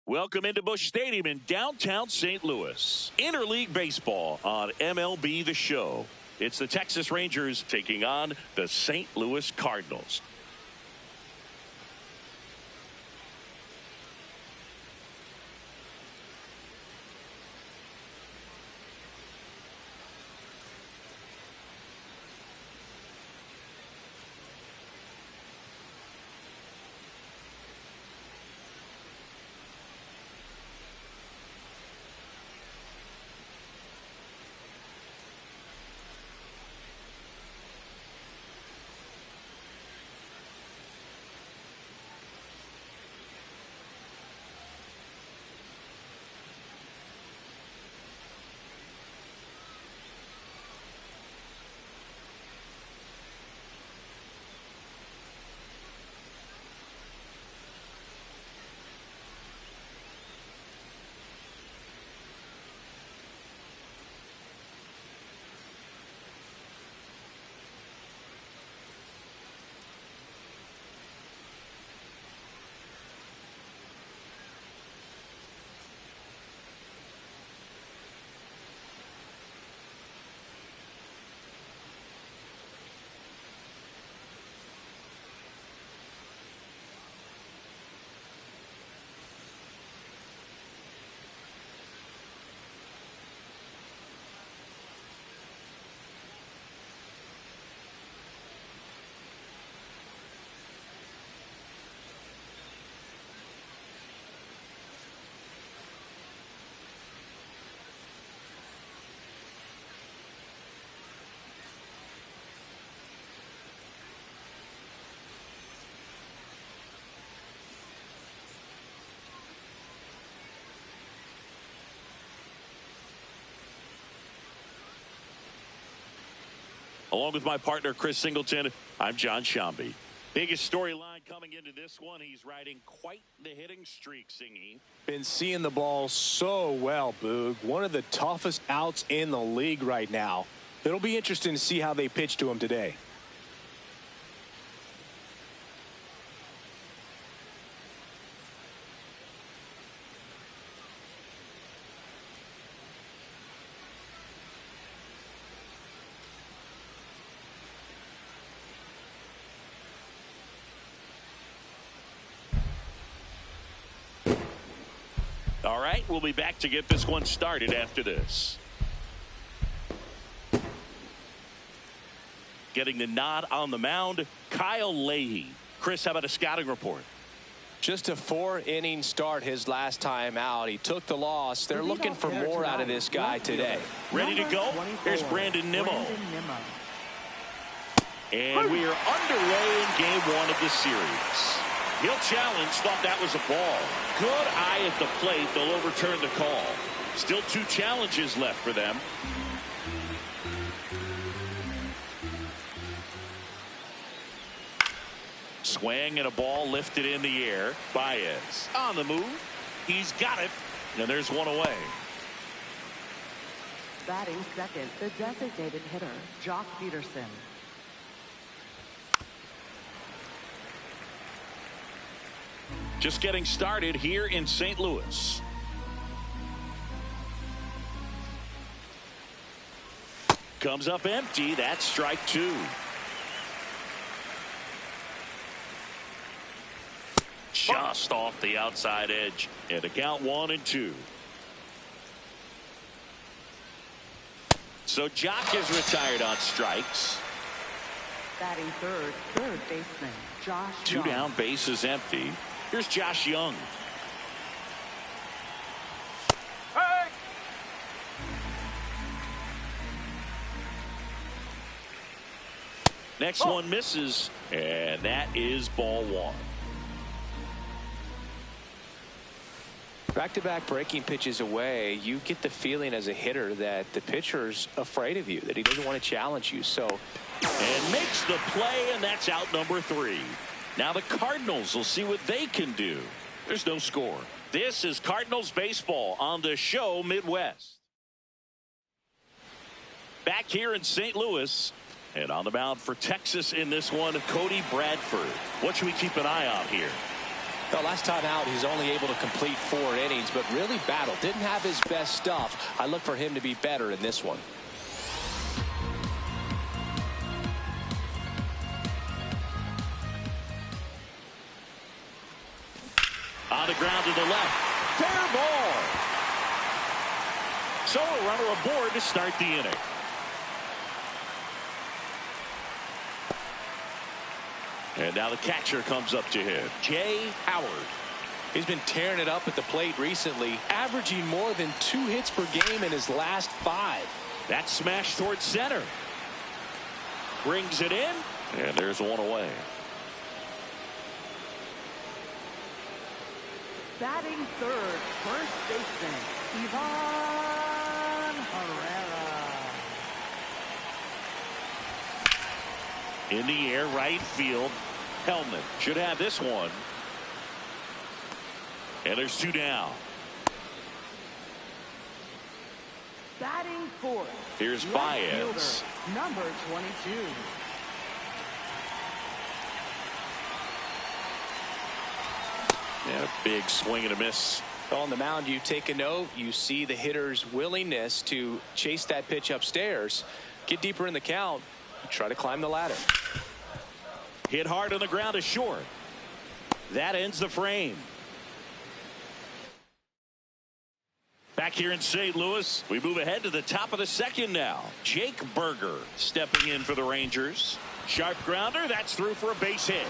Welcome into Busch Stadium in downtown St. Louis. Interleague baseball on MLB The Show. It's the Texas Rangers taking on the St. Louis Cardinals. Along with my partner, Chris Singleton, I'm John Shambi. Biggest storyline coming into this one, he's riding quite the hitting streak, Singy. Been seeing the ball so well, Boog. One of the toughest outs in the league right now. It'll be interesting to see how they pitch to him today. All right, we'll be back to get this one started after this. Getting the nod on the mound, Kyle Leahy. Chris, how about a scouting report? Just a 4-inning start his last time out. He took the loss. They're looking for more out of this guy today. Ready to go? Here's Brandon Nimmo. And we are underway in game one of the series. He'll challenge, thought that was a ball. Good eye at the plate. They'll overturn the call. Still 2 challenges left for them. Swing and a ball lifted in the air. Baez on the move. He's got it. And there's one away. Batting second, the designated hitter, Jock Peterson. Just getting started here in St. Louis. Comes up empty. That's strike 2. Just off the outside edge. And a count 1-2. So Jock is retired on strikes. Batting third baseman, Josh 2 Young. down, bases empty. Here's Josh Young. Hey! Next one misses, and that is ball 1. Back-to-back breaking pitches away, you get the feeling as a hitter that the pitcher's afraid of you, that he doesn't want to challenge you. And makes the play, and that's out number 3. Now the Cardinals will see what they can do. There's no score. This is Cardinals baseball on the show Midwest. Back here in St. Louis, and on the mound for Texas in this one, Cody Bradford. What should we keep an eye on here? Well, last time out, he's only able to complete 4 innings, but really battled. Didn't have his best stuff. I look for him to be better in this one. On the ground to the left. Fair ball. So a runner aboard to start the inning. And now the catcher comes up to him, Jay Howard. He's been tearing it up at the plate recently, averaging more than 2 hits per game in his last 5. That smash towards center. Brings it in, and there's one away. Batting third, first baseman, Ivan Herrera. In the air, right field. Hellman should have this one. And there's 2 down. Batting fourth. Here's left Baez. fielder, number 22. And a big swing and a miss. On the mound, you take a note. You see the hitter's willingness to chase that pitch upstairs, get deeper in the count, try to climb the ladder. Hit hard on the ground to short. That ends the frame. Back here in St. Louis, we move ahead to the top of the second now. Jake Berger stepping in for the Rangers. Sharp grounder, that's through for a base hit.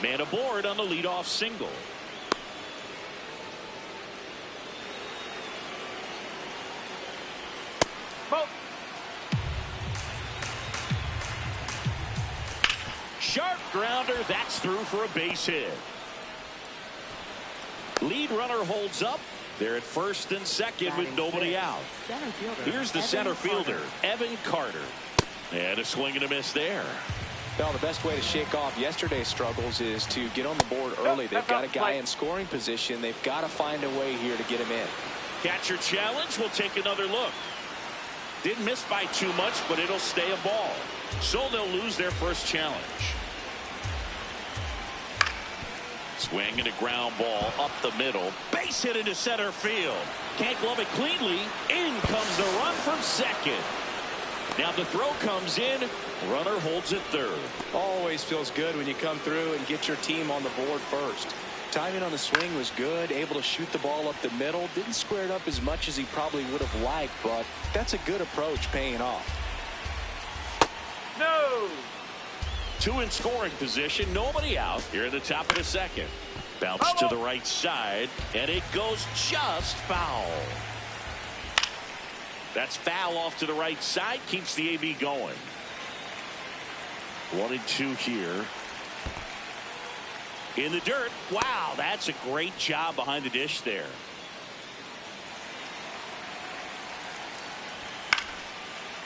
Man aboard on the leadoff single. Oh. Sharp grounder, that's through for a base hit. Lead runner holds up. They're at first and second with nobody out. Here's the center fielder, Evan Carter. And a swing and a miss there. Well, the best way to shake off yesterday's struggles is to get on the board early. They've got a guy in scoring position. They've got to find a way here to get him in. Catcher challenge. We'll take another look. Didn't miss by too much, but it'll stay a ball. So they'll lose their first challenge. Swing and a ground ball up the middle. Base hit into center field. Can't glove it cleanly. In comes the run from second. Now the throw comes in. Runner holds it third. Always feels good when you come through and get your team on the board first. Timing on the swing was good. Able to shoot the ball up the middle. Didn't square it up as much as he probably would have liked, but that's a good approach paying off. No. 2 in scoring position. Nobody out here in the top of the second. Bounce to the right side, and it goes just foul. That's foul off to the right side. Keeps the AB going. 1-2 here. In the dirt. Wow, that's a great job behind the dish there.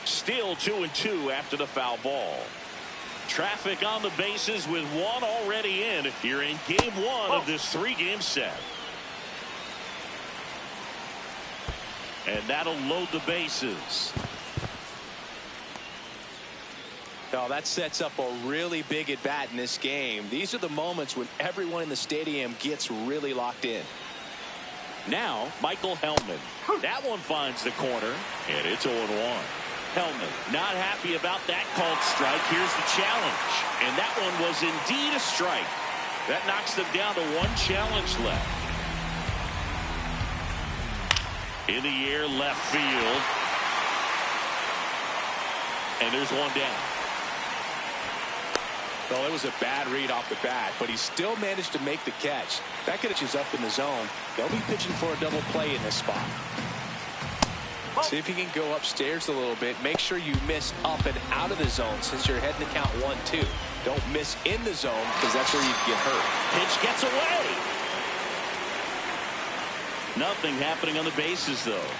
Still 2-2 after the foul ball. Traffic on the bases with 1 already in. You're in game 1 of this 3-game set. And that'll load the bases. Now that sets up a really big at bat in this game. These are the moments when everyone in the stadium gets really locked in. Now Michael Hellman. That one finds the corner, and it's 0-1. Hellman not happy about that called strike. Here's the challenge, and that one was indeed a strike. That knocks them down to 1 challenge left. In the air, left field, and there's 1 down. Well, it was a bad read off the bat, but he still managed to make the catch. That catches up in the zone. They'll be pitching for a double play in this spot. See if you can go upstairs a little bit. Make sure you miss up and out of the zone since you're heading to count 1-2. Don't miss in the zone because that's where you get hurt. Pitch gets away. Nothing happening on the bases, though.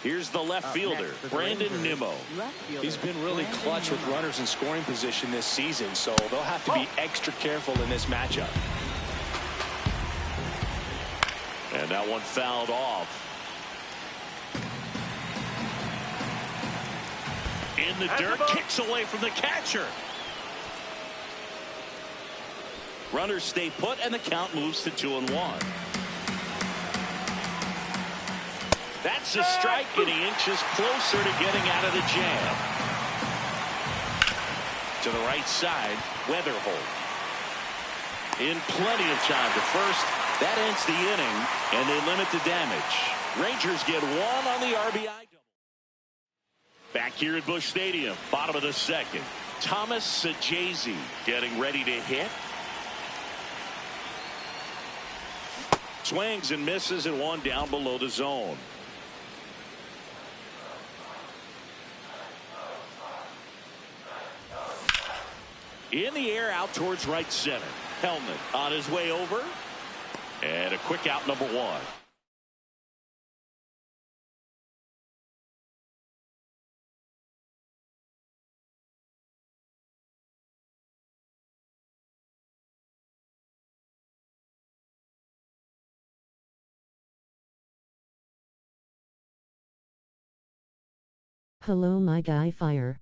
Here's the left fielder, Brandon Nimmo. He's been really clutch with runners in scoring position this season, so they'll have to be extra careful in this matchup. And that one fouled off. In the dirt, kicks away from the catcher. Runners stay put, and the count moves to 2-1. That's a strike, and he inches closer to getting out of the jam. To the right side, Weatherholt. In plenty of time to first. That ends the inning, and they limit the damage. Rangers get one on the RBI. Back here at Busch Stadium, bottom of the second. S.V.G getting ready to hit. Swings and misses, and one down below the zone. In the air, out towards right center. Helmet on his way over. And a quick out, number one. Hello, my guy Fire.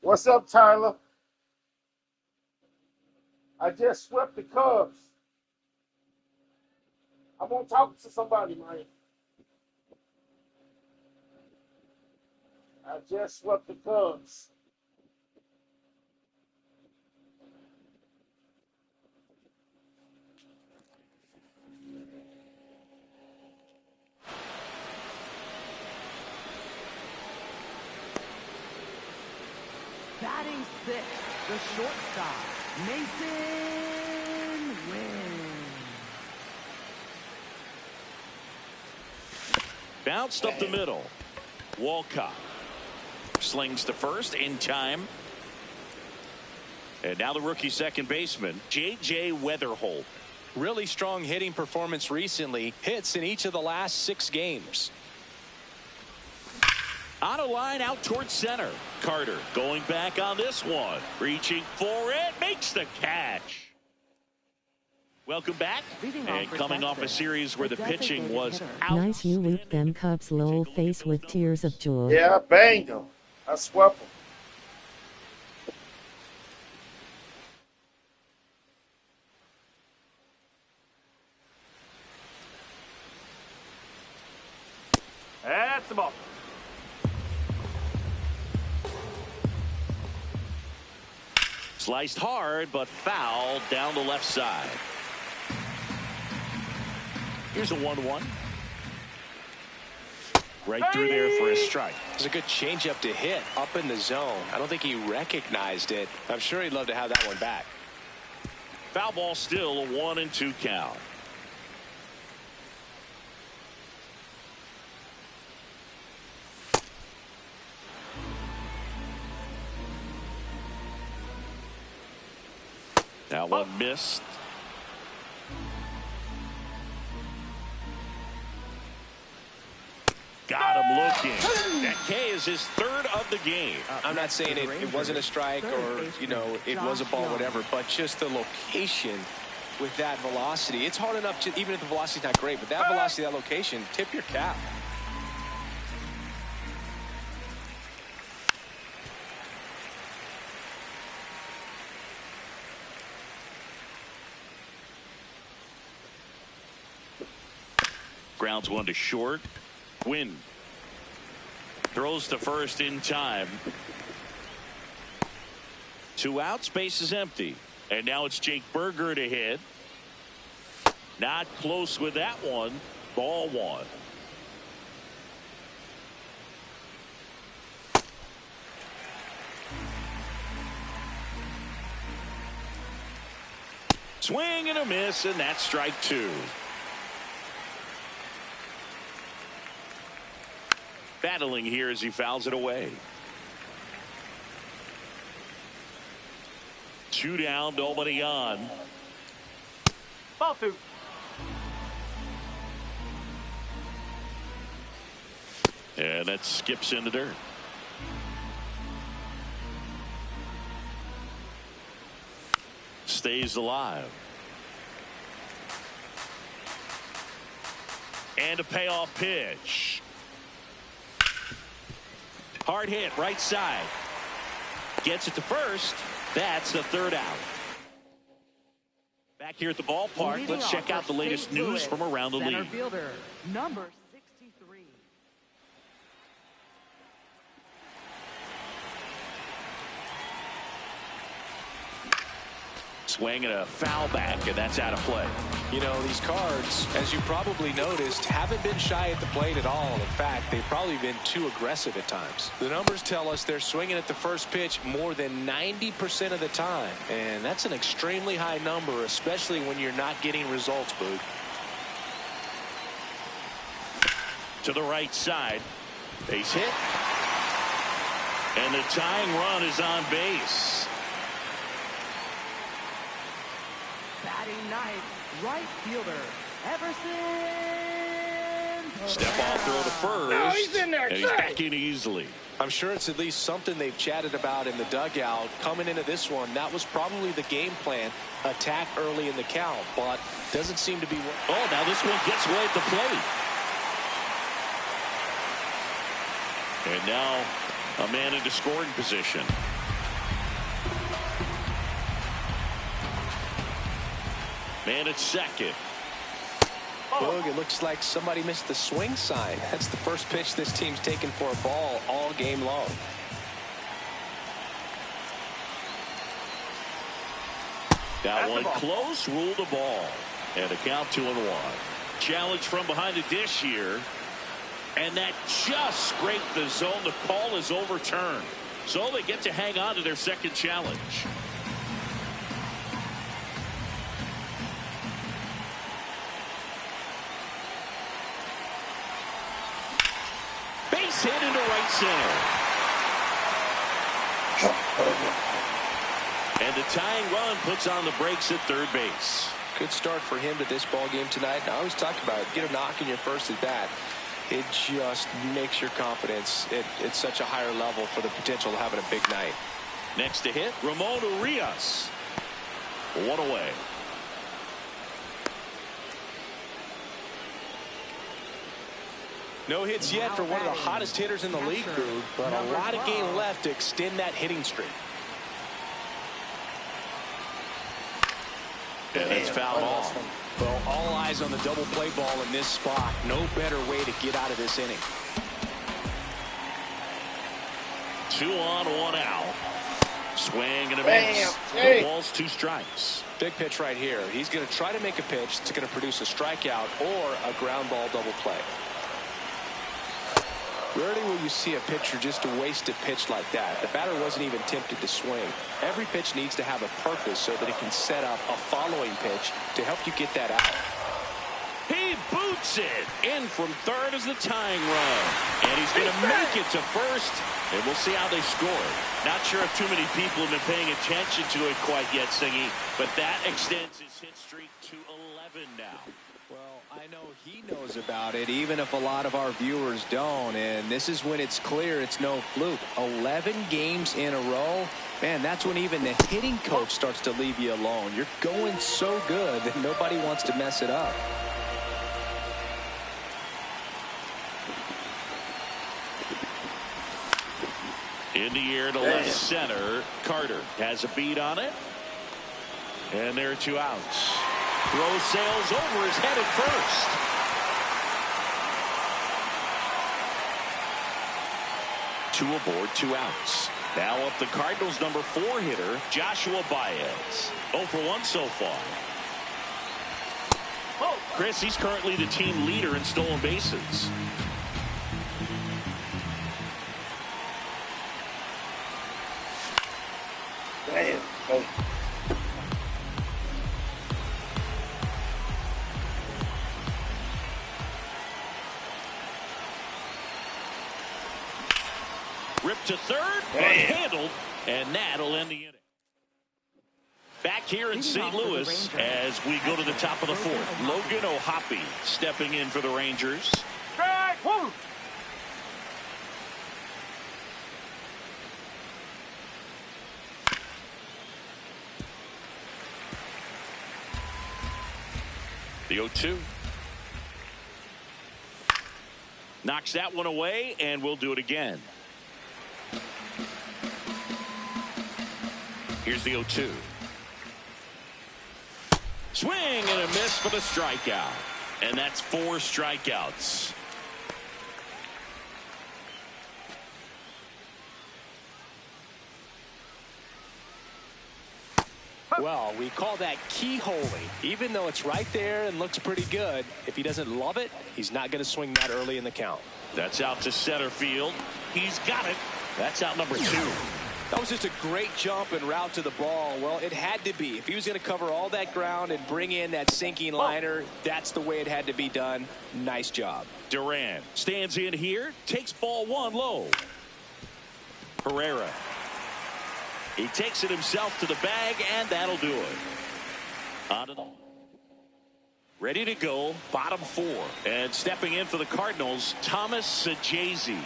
What's up, Tyler? I just swept the Cubs. I'm gonna talk to somebody, man. I just swept the Cubs. Batting sixth, the shortstop, Mason Wynn. Bounced up the middle. Walcott slings to first in time. And now the rookie second baseman, J.J. Weatherholt. Really strong hitting performance recently. Hits in each of the last 6 games. On a line out towards center. Carter going back on this one. Reaching for it. Makes the catch. Welcome back. And coming off a series where the pitching was out. Nice you loop them Cubs lol face with tears of joy. Yeah, I banged them. I swept them. That's the ball. Sliced hard, but foul down the left side. Here's a 1-1. Right through there for a strike. It was a good changeup to hit up in the zone. I don't think he recognized it. I'm sure he'd love to have that one back. Foul ball, still a 1-2 count. That one missed. Got him looking. That K is his third of the game. I'm not saying it wasn't a strike or, you know, it was a ball, whatever, but just the location with that velocity. It's hard enough to, even if the velocity's not great, but that velocity, that location, tip your cap. Grounds one to short. Win. Throws to first in time. 2 outs, base is empty. And now it's Jake Berger to hit. Not close with that one. Ball 1. Swing and a miss, and that's strike 2. Battling here as he fouls it away. 2 down, nobody on. Ball 2. And that skips in the dirt. stays alive. And a payoff pitch. Hard hit right side. Gets it to first. That's the third out. Back here at the ballpark, let's check out the latest news from around the league. Fielder, number 63. Swing and a foul back, and that's out of play. You know, these Cards, as you probably noticed, haven't been shy at the plate at all. In fact, they've probably been too aggressive at times. The numbers tell us they're swinging at the first pitch more than 90% of the time. And that's an extremely high number, especially when you're not getting results, Boog. To the right side. Base hit. And the tying run is on base. Batting ninth, right fielder, Everson. Step off throw to first. No, he's in there. And he's back in easily. I'm sure it's at least something they've chatted about in the dugout. Coming into this one, that was probably the game plan. Attack early in the count, but doesn't seem to be. Oh, now this one gets away at the plate. And now a man into scoring position. Man at second. Boog, it looks like somebody missed the swing sign. That's the first pitch this team's taken for a ball all game long. That one close, ruled the ball. And a count 2-1. Challenge from behind the dish here. And that just scraped the zone. The call is overturned. So they get to hang on to their second challenge. Base hit into right center. And the tying run puts on the brakes at third base. Good start for him to this ball game tonight. And I always talk about it. Get a knock in your first at bat. It just makes your confidence at such a higher level for the potential of having a big night. Next to hit, Ramon Urias. One away. No hits yet for one of the hottest hitters in the league, Boog, but a lot of game left to extend that hitting streak. And it's fouled off. Well, all eyes on the double play ball in this spot. No better way to get out of this inning. 2 on, 1 out. Swing and a miss. The ball's 2 strikes. Big pitch right here. He's going to try to make a pitch that's going to produce a strikeout or a ground ball double play. Rarely will you see a pitcher just waste a pitch like that. The batter wasn't even tempted to swing. Every pitch needs to have a purpose so that it can set up a following pitch to help you get that out. He boots it in from third as the tying run. And he's going to make it to first. And we'll see how they score. Not sure if too many people have been paying attention to it quite yet, Singy. But that extends his hit streak to 11 now. Well, I know he knows about it, even if a lot of our viewers don't. And this is when it's clear it's no fluke. 11 games in a row. Man, that's when even the hitting coach starts to leave you alone. You're going so good that nobody wants to mess it up. In the air to left center. Carter has a beat on it. And there are 2 outs. Throw sails over his head at first. Two aboard, 2 outs. Now up the Cardinals' number 4 hitter, Joshua Baez. 0 for 1 so far. Chris, he's currently the team leader in stolen bases. Ripped to third, handled, and that'll end the inning. Back here in St. Louis as we go to the top of the 4th. Logan O'Hoppe stepping in for the Rangers. Strike, woo! The 0-2. Knocks that one away, and we'll do it again. Here's the 0-2. Swing and a miss for the strikeout. And that's 4 strikeouts. Well, we call that keyholing. Even though it's right there and looks pretty good, if he doesn't love it, he's not going to swing that early in the count. That's out to center field. He's got it. That's out number 2. That was just a great jump and route to the ball. Well, it had to be. If he was going to cover all that ground and bring in that sinking liner, that's the way it had to be done. Nice job. Duran stands in here, takes ball 1 low. Pereira. He takes it himself to the bag, and that'll do it. On to the ready to go, bottom 4. And stepping in for the Cardinals, S.V.G.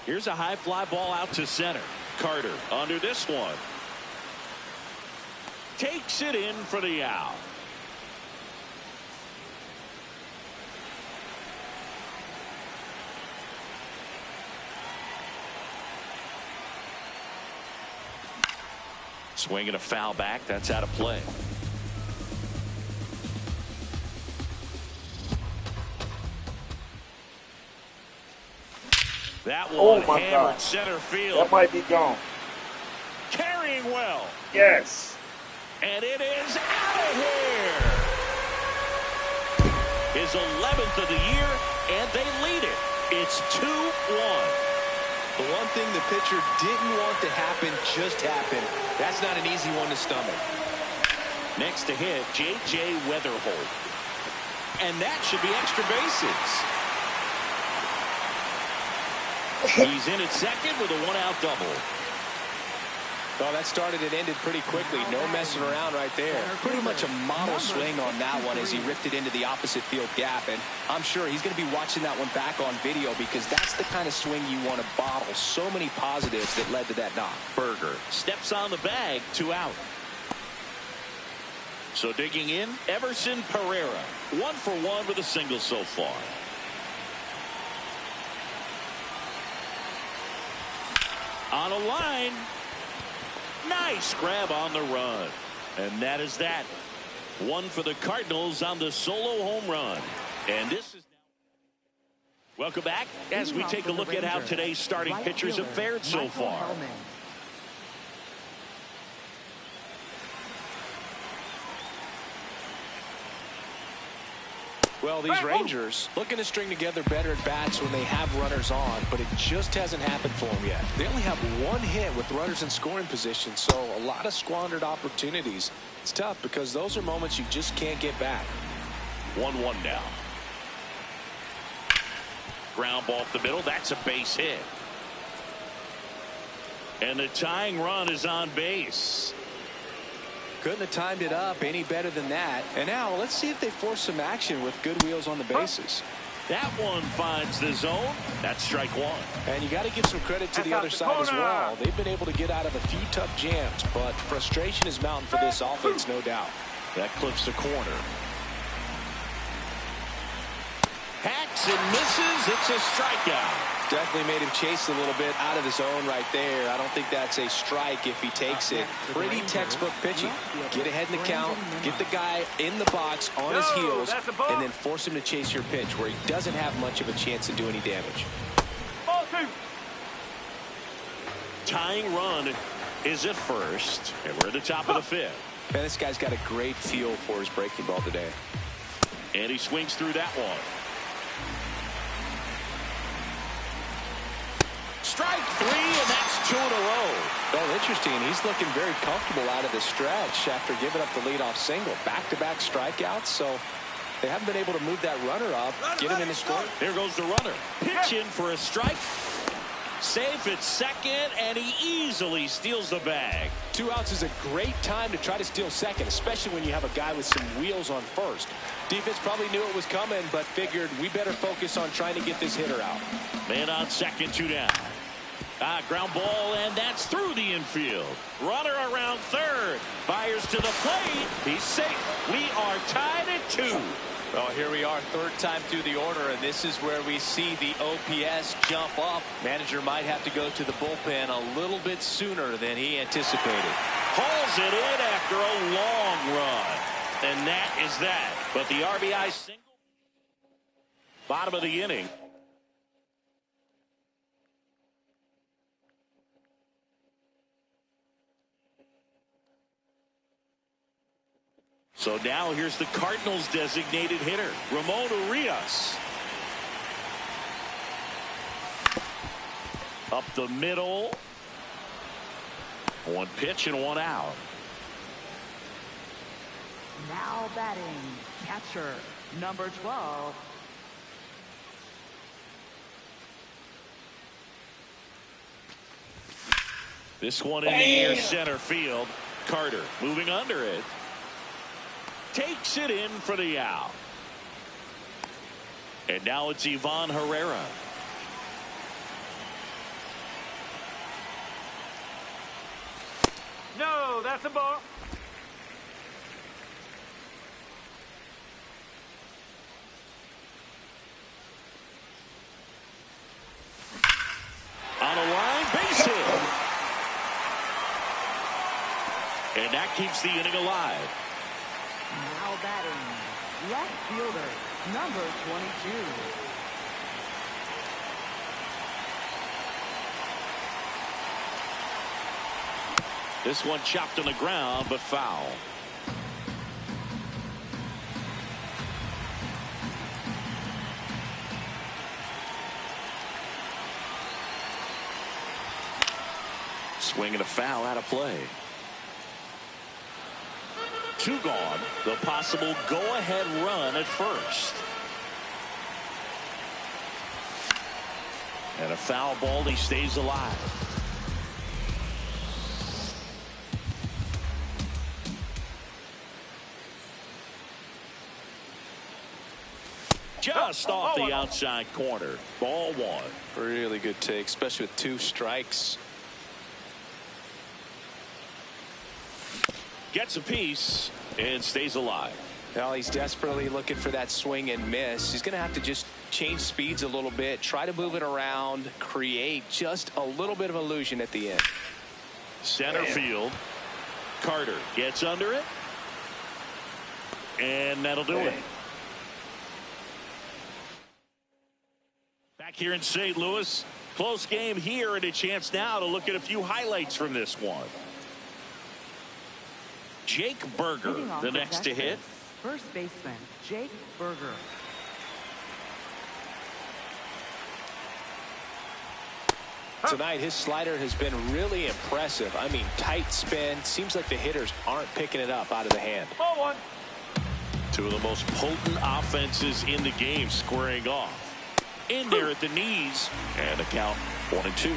Here's a high fly ball out to center. Carter under this one. Takes it in for the out. Swing and a foul back. That's out of play. That one hammered center field. That might be gone. Carrying well. Yes. And it is out of here. His 11th of the year, and they lead it. It's 2-1. The one thing the pitcher didn't want to happen just happened. That's not an easy one to stomach. Next to hit, J.J. Weatherholt. And that should be extra bases. He's in at second with a 1-out double. Well, that started and ended pretty quickly. No messing around right there. Pretty much a model swing on that one as he ripped it into the opposite field gap. And I'm sure he's going to be watching that one back on video because that's the kind of swing you want to bottle. So many positives that led to that knock. Berger steps on the bag, 2 out. So digging in, Everson Pereira. 1 for 1 with a single so far. On a line. Nice grab on the run. And that is that. 1 for the Cardinals on the solo home run. And this is now. Welcome back as we take a look at how today's starting pitchers have fared so far. Well, these Rangers looking to string together better at bats when they have runners on, but it just hasn't happened for them yet. They only have 1 hit with runners in scoring position, so a lot of squandered opportunities. It's tough because those are moments you just can't get back. 1-1 now. Ground ball up the middle. That's a base hit. And the tying run is on base. Couldn't have timed it up any better than that. And now let's see if they force some action with good wheels on the bases. That one finds the zone. That's strike 1. And you got to give some credit to the other side as well. They've been able to get out of a few tough jams, but frustration is mounting for this offense, no doubt. That clips the corner. Hacks and misses. It's a strikeout. Definitely made him chase a little bit out of the zone right there. I don't think that's a strike if he takes it. Pretty textball pitching. Get ahead in the count, get the guy in the box on his heels, and then force him to chase your pitch where he doesn't have much of a chance to do any damage. Ball 2. Tying run is at first, and we're at the top of the 5th. Man, this guy's got a great feel for his breaking ball today. And he swings through that one. Strike 3, and that's 2 in a row. Oh, interesting. He's looking very comfortable out of the stretch after giving up the leadoff single. Back-to-back strikeouts, so they haven't been able to move that runner up, get him in the score. Here goes the runner. Pitch in for a strike. Safe at second, and he easily steals the bag. 2 outs is a great time to try to steal second, especially when you have a guy with some wheels on first. Defense probably knew it was coming, but figured we better focus on trying to get this hitter out. Man on second, 2 down. Ground ball, and that's through the infield. Runner around third. third. Fires to the plate. He's safe. We are tied at 2. Well, here we are, third time through the order, and this is where we see the OPS jump up. Manager might have to go to the bullpen a little bit sooner than he anticipated. Hauls it in after a long run. And that is that. But the RBI single. Bottom of the inning. So now here's the Cardinals designated hitter, Ramon Urias. Up the middle. One pitch and one out. Now batting, catcher, number 12. This one in the near center field. Carter moving under it. Takes it in for the out. And now it's Ivan Herrera. No, that's a ball. On a line, base hit. And that keeps the inning alive. Now batting, left fielder, number 22. This one chopped on the ground, but foul. Swing and a foul out of play. 2 gone. The possible go-ahead run at first. And a foul ball. He stays alive. Just off the outside corner. Ball 1. Really good take, especially with 2 strikes. Gets a piece and stays alive. Now he's desperately looking for that swing and miss. He's going to have to just change speeds a little bit, try to move it around, create just a little bit of illusion at the end. Center field. Carter gets under it. And that'll do it. Back here in St. Louis. Close game here, and a chance now to look at a few highlights from this one. Jake Berger, the next to hit. First baseman, Jake Berger. Tonight, his slider has been really impressive. I mean, tight spin. Seems like the hitters aren't picking it up out of the hand. Ball 1. 2 of the most potent offenses in the game squaring off. In there at the knees. And the count 1-2.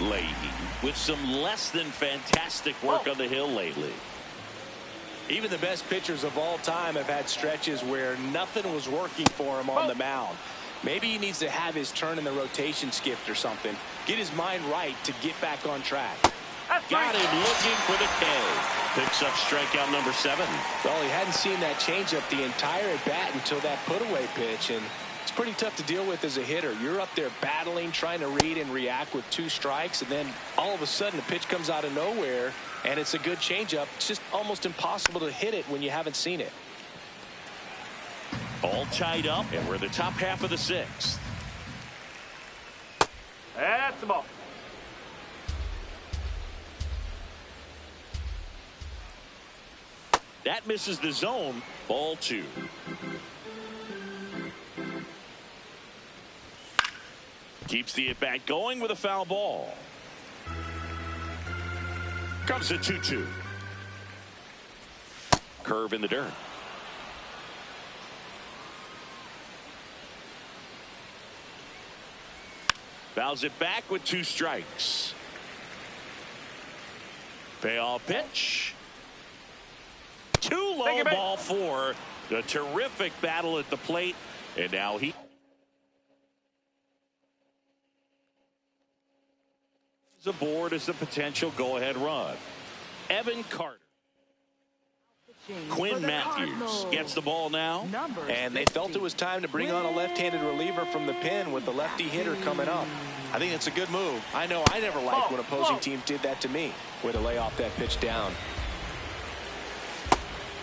Leahy with some less than fantastic work on the hill lately. Even the best pitchers of all time have had stretches where nothing was working for him on the mound. Maybe he needs to have his turn in the rotation skipped or something. Get his mind right to get back on track. Got him looking for the K. Picks up strikeout number 7. Well, he hadn't seen that changeup the entire at bat until that put-away pitch, and it's pretty tough to deal with as a hitter. You're up there battling, trying to read and react with 2 strikes, and then all of a sudden the pitch comes out of nowhere, and it's a good changeup. It's just almost impossible to hit it when you haven't seen it. All tied up, and we're in the top half of the 6th. That's the ball. That misses the zone. Ball 2. Keeps the at-bat going with a foul ball. Comes a 2-2. Curve in the dirt. Fouls it back with 2 strikes. Payoff pitch. Too low, ball 4. The terrific battle at the plate. And now he aboard as the potential go-ahead run. Evan Carter. Quinn Matthews gets the ball now. And they felt it was time to bring on a left-handed reliever from the pen with the lefty hitter coming up. I think it's a good move. I know I never liked when opposing teams did that to me. Way to lay off that pitch down.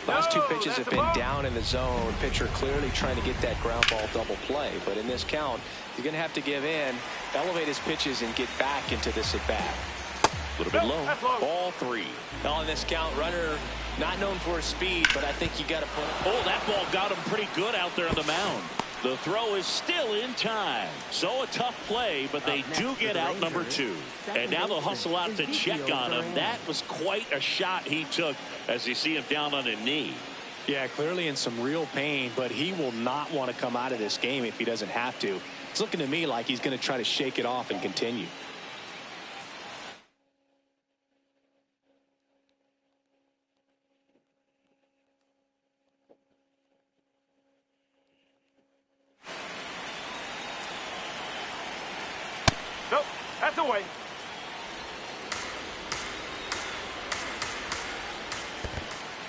Last two pitches have been down in the zone. Pitcher clearly trying to get that ground ball double play. But in this count, he's going to have to give in, elevate his pitches, and get back into this at-bat. A little bit low. Ball 3. On this count, runner not known for his speed, but I think you got to put it. Oh, that ball got him pretty good out there on the mound. The throw is still in time. So a tough play, but they do get out number 2. And now they'll hustle out to check on him. That was quite a shot he took as you see him down on a knee. Yeah, clearly in some real pain, but he will not want to come out of this game if he doesn't have to. It's looking to me like he's going to try to shake it off and continue. Nope, that's away.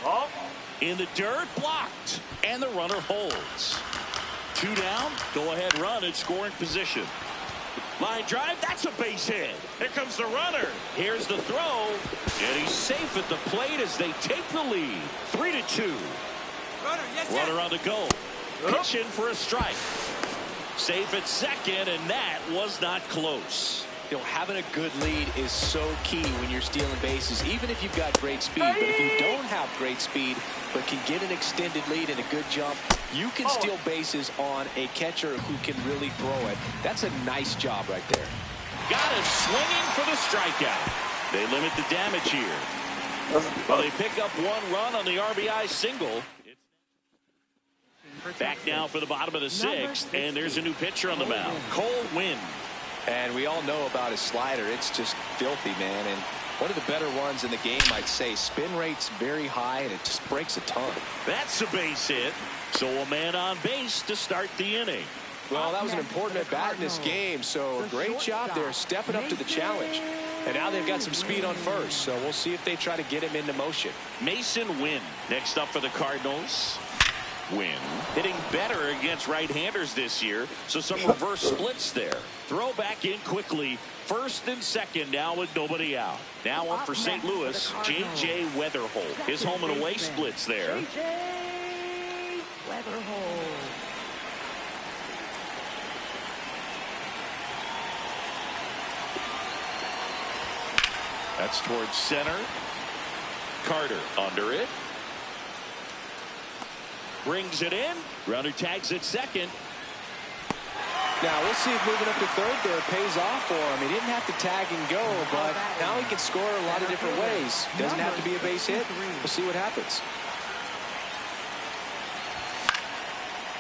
Oh. In the dirt, blocked, and the runner holds. 2 down, go ahead run in scoring position. Line drive, that's a base hit. Here comes the runner. Here's the throw, and he's safe at the plate as they take the lead. 3-2. Runner on the go. Pitch in for a strike. Safe at second, and that was not close. You know, having a good lead is so key when you're stealing bases, even if you've got great speed. But if you don't have great speed, but can get an extended lead and a good jump, you can steal bases on a catcher who can really throw it. That's a nice job right there. Got him swinging for the strikeout. They limit the damage here. Well, they pick up 1 run on the RBI single. Back now for the bottom of the 6th, and there's a new pitcher on the mound, Cole Winn. And we all know about his slider. It's just filthy, man. And one of the better ones in the game, I'd say. Spin rate's very high, and it just breaks a ton. That's a base hit. So a man on base to start the inning. Well, that was an important at-bat in this game, so great job there stepping up to the challenge. And now they've got some speed on first, so we'll see if they try to get him into motion. Mason Winn next up for the Cardinals. Winn hitting better against right-handers this year, so some reverse splits there. Throw back in quickly. First and second now with nobody out. Now up for St. Louis, J.J. Weatherholt. His home and away splits there. J.J. Weatherholt. That's towards center. Carter under it. Brings it in. Runner tags at second. Now we'll see if moving up to third there pays off for him. He didn't have to tag and go, but now he can score a lot of different ways. Doesn't have to be a base hit. We'll see what happens.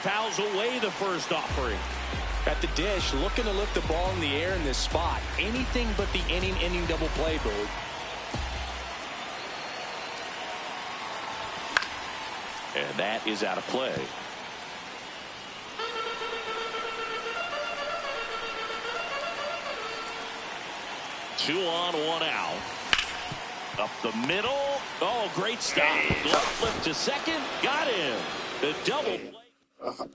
Fouls away the first offering. At the dish, looking to lift the ball in the air in this spot. Anything but the inning double play, Bird. And that is out of play. Two on, 1 out. Up the middle. Oh, great stop. Glove flip to second. Got him. The double play.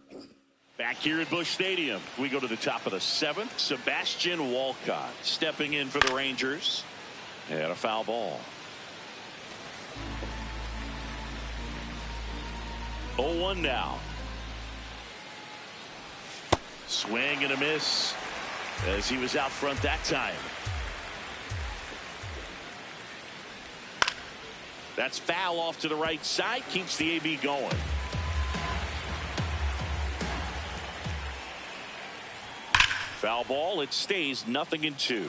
Back here at Busch Stadium, we go to the top of the 7th. Sebastian Walcott stepping in for the Rangers. And a foul ball. 0-1 now. Swing and a miss as he was out front that time. That's foul off to the right side. Keeps the AB going. Foul ball. It stays 0-2.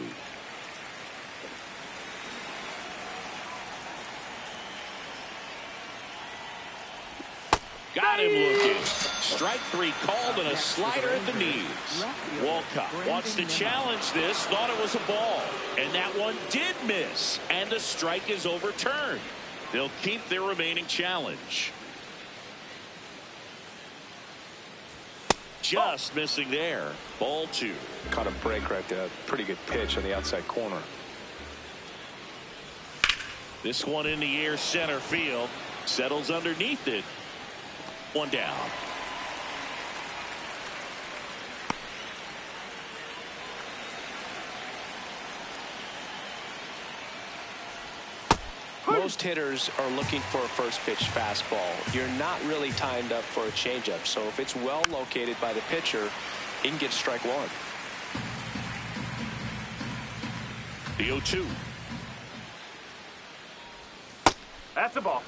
Got him looking. Strike 3 called and a slider at the knees. Walcott wants to challenge this. Thought it was a ball. And that one did miss. And the strike is overturned. They'll keep their remaining challenge. Just missing there. Ball 2. Caught a break right there. Pretty good pitch on the outside corner. This one in the air center field. Settles underneath it. One down. Most hitters are looking for a first pitch fastball. You're not really timed up for a changeup. So if it's well located by the pitcher, he can get strike one. The 0-2. That's a ball.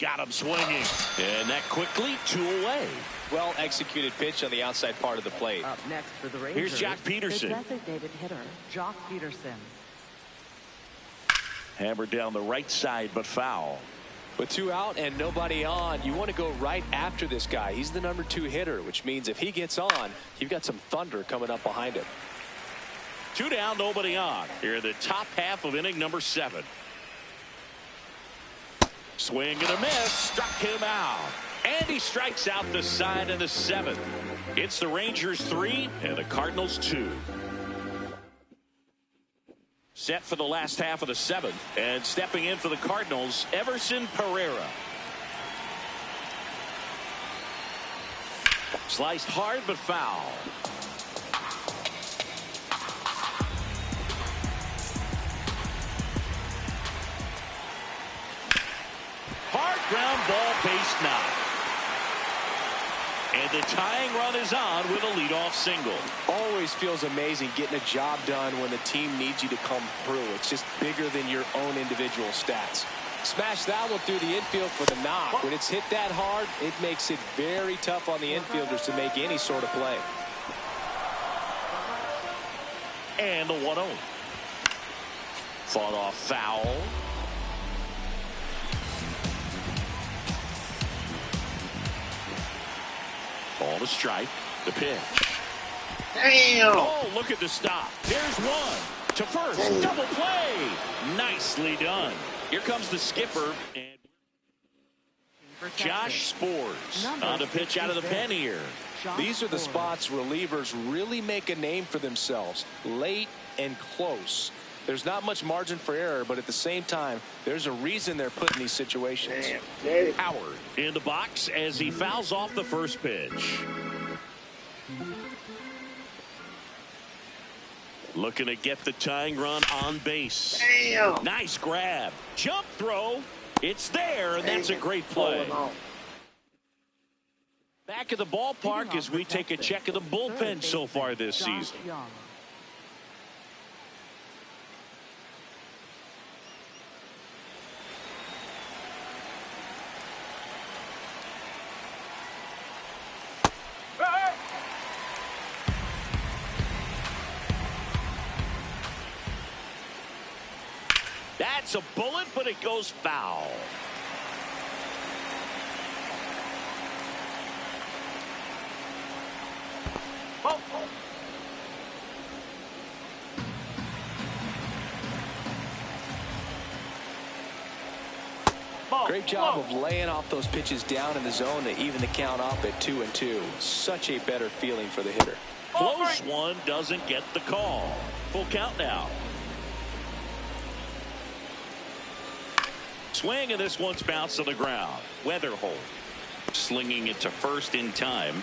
Got him swinging. And that quickly, 2 away. Well executed pitch on the outside part of the plate. Up next for the Rangers. Here's Jock Peterson. The designated hitter, Jock Peterson. Hammered down the right side, but foul. With 2 out and nobody on, you want to go right after this guy. He's the number 2 hitter, which means if he gets on, you've got some thunder coming up behind him. 2 down, nobody on. Here in the top half of inning number 7. Swing and a miss. Struck him out. And he strikes out the side in the 7th. It's the Rangers 3 and the Cardinals 2. Set for the last half of the 7th. And stepping in for the Cardinals, Everson Pereira. Sliced hard but foul. Hard ground ball, base knock. And the tying run is on with a leadoff single. Always feels amazing getting a job done when the team needs you to come through. It's just bigger than your own individual stats. Smash that one through the infield for the knock. When it's hit that hard, it makes it very tough on the infielders to make any sort of play. And the 1-0. Fought off foul. Ball to strike. The pitch. Damn. Oh, look at the stop. There's one. To first. Double play. Nicely done. Here comes the skipper. And Josh Spores on the pitch out of the pen here. These are the spots relievers really make a name for themselves. Late and close. There's not much margin for error, but at the same time, there's a reason they're put in these situations. Damn. Howard in the box as he fouls off the first pitch. Looking to get the tying run on base. Damn. Nice grab. Jump throw. It's there, and that's a great play. Back at the ballpark as we take a check of the bullpen so far this season. That's a bullet, but it goes foul. Great job of laying off those pitches down in the zone to even the count up at 2-2. Such a better feeling for the hitter. Close one doesn't get the call. Full count now. Swing, and this one's bounced to the ground. Weatherholt slinging it to first in time.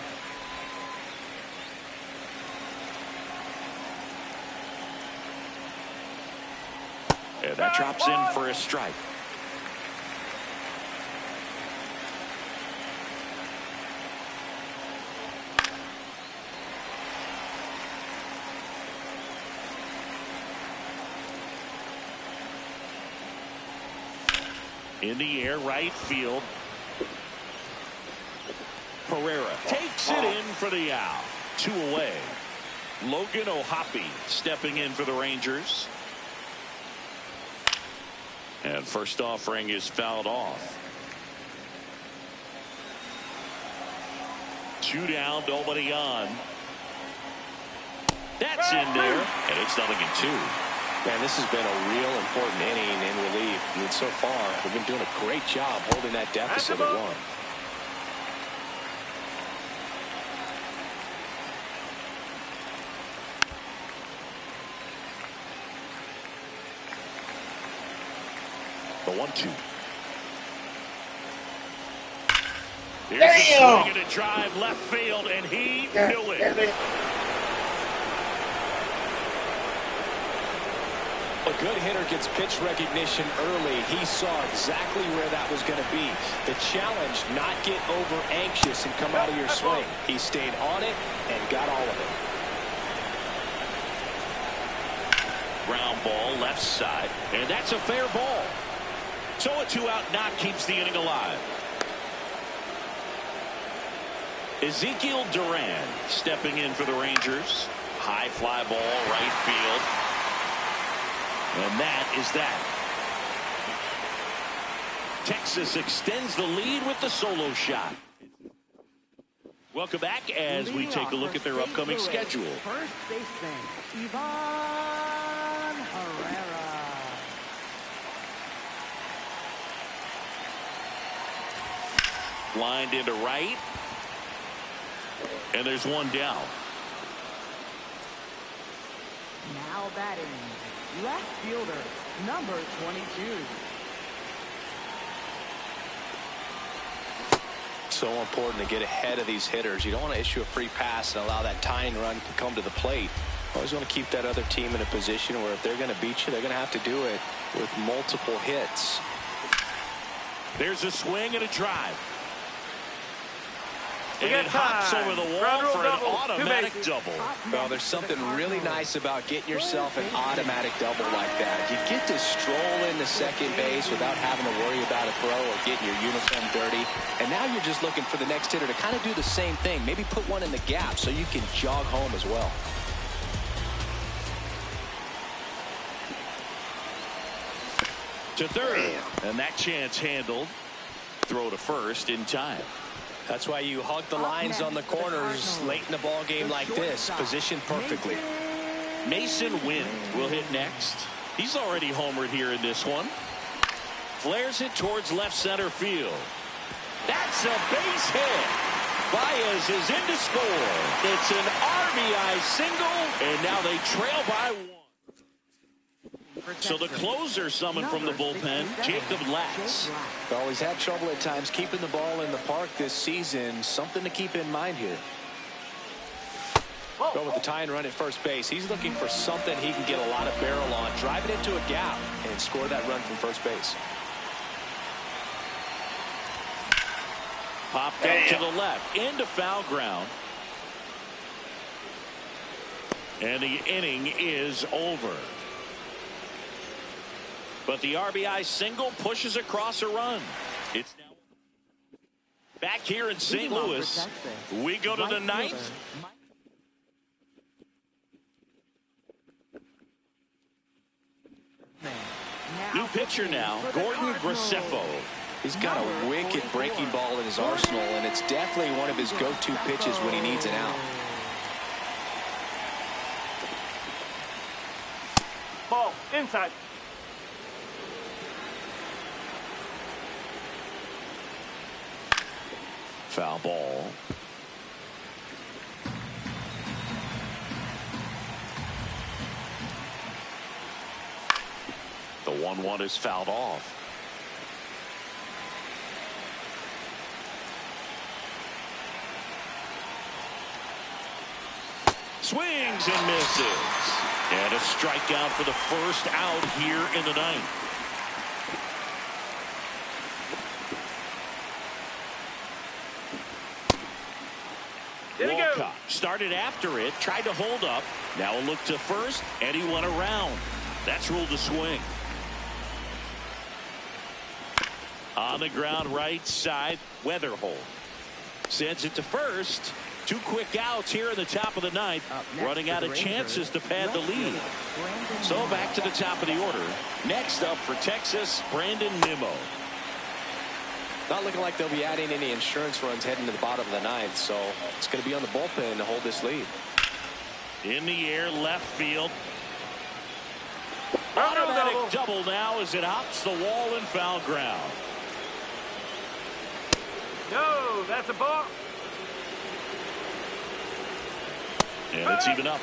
And that drops in for a strike. In the air, right field. Pereira takes it in for the out. 2 away. Logan O'Hoppe stepping in for the Rangers. And first offering is fouled off. 2 down, nobody on. That's in there, and it's 0-2. Man, this has been a real important inning in relief. I mean, so far, we've been doing a great job holding that deficit at 1. The 1-2. Here's a swing and a drive left field, and he knew it. A good hitter gets pitch recognition early. He saw exactly where that was going to be. The challenge, not get over anxious and come out of your swing. He stayed on it and got all of it. Ground ball left side, and that's a fair ball. So a 2-out knock keeps the inning alive. Ezekiel Duran stepping in for the Rangers. High fly ball right field. And that is that. Texas extends the lead with the solo shot. Welcome back as we take a look at their upcoming schedule. First baseman, Ivan Herrera. Lined into right. And there's one down. Now batting, left fielder, number 22. So important to get ahead of these hitters. You don't want to issue a free pass and allow that tying run to come to the plate. Always want to keep that other team in a position where if they're going to beat you, they're going to have to do it with multiple hits. There's a swing and a drive. And it hops over the wall for an automatic double. Well, there's something really nice about getting yourself an automatic double like that. You get to stroll into second base without having to worry about a throw or getting your uniform dirty. And now you're just looking for the next hitter to kind of do the same thing. Maybe put one in the gap so you can jog home as well. To third. And that chance handled. Throw to first in time. That's why you hug the lines on the corners late in the ball game like this, positioned perfectly. Mason Wind will hit next. He's already homered here in this one. Flares it towards left center field. That's a base hit. Baez is in to score. It's an RBI single, and now they trail by one. So the closer summoned from the bullpen, Jacob Latz. Well, he's had trouble at times keeping the ball in the park this season. Something to keep in mind here. Go with the tying run at first base. He's looking for something he can get a lot of barrel on, drive it into a gap, and score that run from first base. Popped up to the left, into foul ground. And the inning is over. But the RBI single pushes across a run. It's now back here in St. Louis. We go to the ninth. New pitcher now, Gordon Graceffo. He's got a wicked breaking ball in his arsenal, and it's definitely one of his go-to pitches when he needs an out. Ball, inside. Foul ball. The 1-1 is fouled off. Swings and misses. And a strikeout for the first out here in the ninth. Walcott started after it, tried to hold up. Now a look to first, and he went around. That's ruled a swing. On the ground right side, Weatherholt sends it to first. 2 quick outs here in the top of the ninth, running out of chances to pad the lead. So back to the top of the order. Next up for Texas, Brandon Nimmo. Not looking like they'll be adding any insurance runs heading to the bottom of the ninth, so it's going to be on the bullpen to hold this lead. In the air, left field. Automatic double now as it hops the wall and foul ground. No, that's a ball. And it's even up.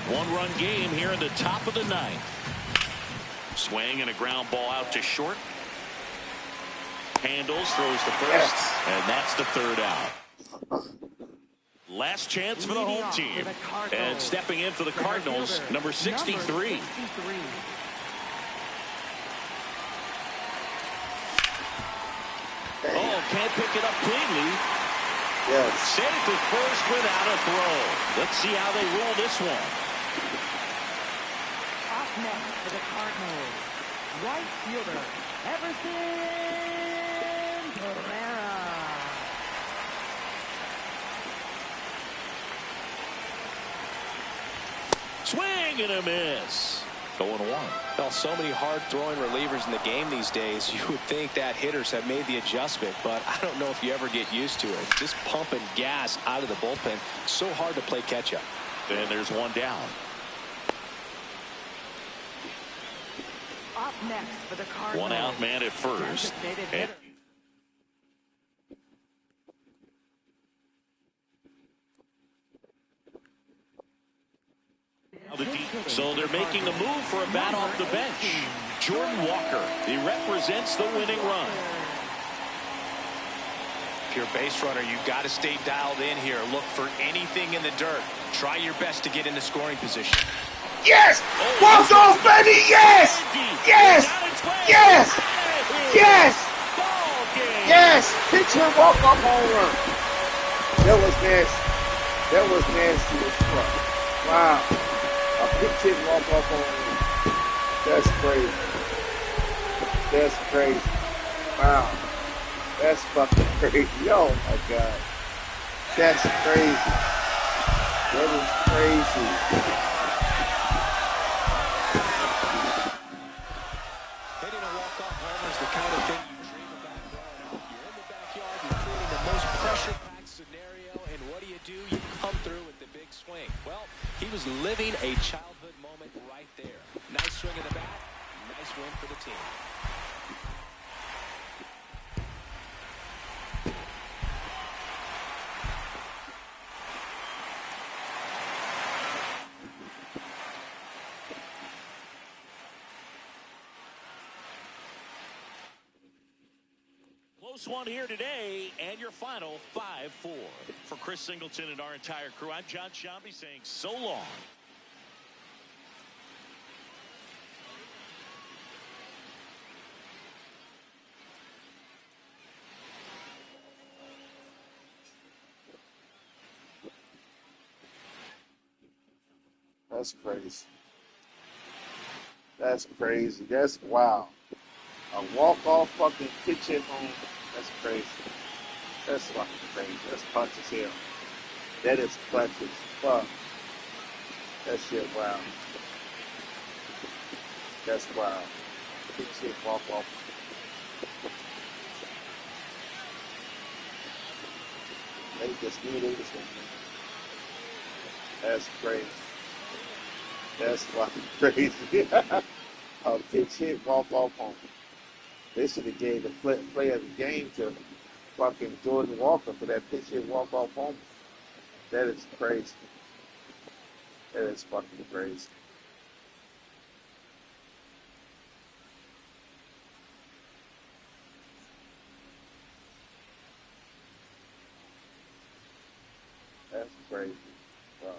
1-run game here in the top of the ninth. Swing and a ground ball out to short. Handles, throws to first, and that's the third out. Last chance for the home team. And stepping in for the Cardinals, number 63. Oh, can't pick it up cleanly. Yes. Sent it to first without a throw. Let's see how they rule this one. Up next for the Cardinals, right fielder, Everson Pereira. Swing and a miss. 0-1. Well, so many hard-throwing relievers in the game these days, you would think that hitters have made the adjustment, but I don't know if you ever get used to it. Just pumping gas out of the bullpen, so hard to play catch-up. And there's one down. Up next for the Cardinals, One out man at first. And so they're making a move for a bat off the bench. Jordan Walker. He represents the winning run. If you're a base runner, you've got to stay dialed in here. Look for anything in the dirt. Try your best to get in the scoring position. Yes! Walk off, baby! Yes! Yes! Yes! Yes! Yes! Pitch him walk off home run. That was nasty. That was nasty as fuck. Wow. A pitch hit walk off home run. That's crazy. That's crazy. Wow. That's fucking crazy. Oh my God. That's crazy. That is crazy. Hitting a walk-off homer is the kind of thing you dream about growing up. You're in the backyard, you're creating the most pressure-packed scenario, and what do? You come through with the big swing. Well, he was living a childhood moment right there. Nice swing in the bat, nice win for the team. Close one here today, and your final 5-4. For Chris Singleton and our entire crew, I'm John Shambi saying so long. That's crazy. That's crazy. That's wow. A walk-off fucking pitch hit home. That's crazy. That's fucking crazy. That's clutch as hell. That is clutch as fuck. That shit wow. That's wow. Pitch hit walk-off. They just knew they was gonna do. That's crazy. That's fucking crazy. A pitch hit walk-off home. They should have gave the play of the game to fucking Jordan Walker for that pitch hit walk-off home. That is crazy. That is fucking crazy. That's crazy. Wow.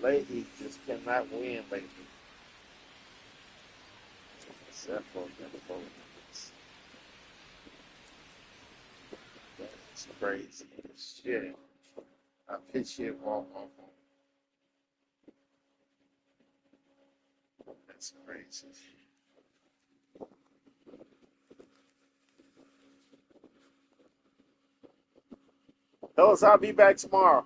Leahy just cannot win lately. Except for the That's crazy. Shit. I pitch hit walk off. That's crazy. Fellas, I'll be back tomorrow.